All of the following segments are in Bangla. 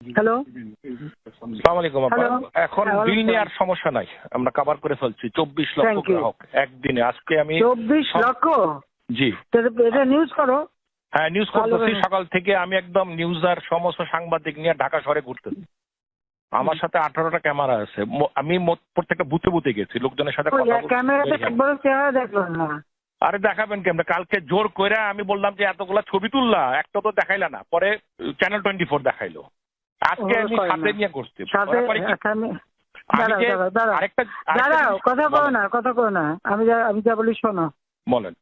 হ্যালো, আসসালামু আলাইকুম আপা। হ্যালো। এখন হ্যাঁ, বিল ওয়ালাইকুম নেওয়ার সমস্যা নাই, আমরা কভার করে ফেলছি 24 লক্ষ Thank you. গ্রাহক একদিনে। আজকে আমি 24 লক্ষ? জি তো এটা নিউজ করো। হ্যাঁ নিউজ ভালো করতেছি। করে। সকাল থেকে আমি একদম নিউজ আর সমস্ত সাংবাদিক নিয়ে ঢাকা শহরে ঘুরতেছি। আমার সাথে 18টা ক্যামেরা আছে। আমি প্রত্যেকটা বুথে বুথে গেছি, লোকজনের সাথে কথা বলছি। ক্যামেরাতে একবারও চেহারা দেখলাম না। আরে দেখাবেন কেমনে? কালকে জোর কইরা আমি বললাম যে এতগুলা ছবি তুললা, একটা তো দেখাইলা না। পরে চ্যানেল 24 দেখাইলো। আজকে আমি করে সাথে না। নিয়ে করছি। সাথে ওরা করে কি? আমি আমি যে আরেকটা দাঁড়াও, জিনিস- কথা কো বলেন, না, কথা কো না। আমি যা বলি শোনো। বলেন।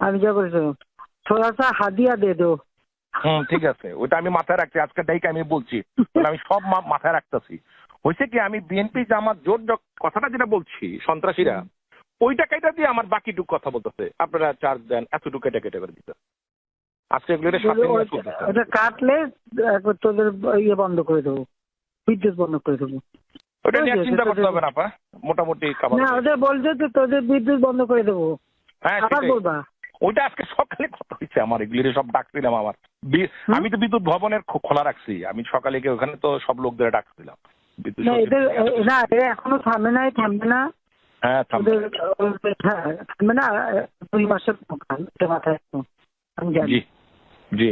আমি যা বলি শোনো। থোড়া সা হাদিয়া দে দো। ঠিক আছে, ওটা আমি মাথায় রাখছি। আজকে ডাইকে আমি বলছি, ওটা আমি সব মাথায় রাখতেছি। হয়েছে কি, আমি বিএনপি জামাত জোট কথাটা যেটা বলছি, সন্ত্রাসীরা ওইটা কেটে দিয়ে আমার বাকিটুকু কথা বলতেছে, আপনারা চার্জ দেন, এতটুকু কেটে কেটে করে দিতে। আজকে এগুলো সাথে নিয়ে চলতেছে। ওটা কাটলে একবার তোদের ইয়ে বন্ধ করে দেবো, বিদ্যুৎ বন্ধ করে দেবো। ওটা নিয়ে চিন্তা করতে হবে না আপা, মোটামুটি খাবার। না, ওদের বলছে যে তোদের বিদ্যুৎ বন্ধ করে দেবো। হ্যাঁ আবার সেটাই। বলবা। ওইটা আজকে সকালে কথা হয়েছে আমার, এগুলি সব ডাকছিলাম আমার। আমি তো বিদ্যুৎ ভবনের খোলা রাখছি, আমি সকালে গিয়ে ওখানে তো সব লোকদের ডাকছিলাম। বিদ্যুৎ না, সচিব। না, এরা এখনো থামে নাই, থামবে না। হ্যাঁ থামবে। থামবে না। 2 মাসের মাথায় রাখো। আমি জানি। জি জি।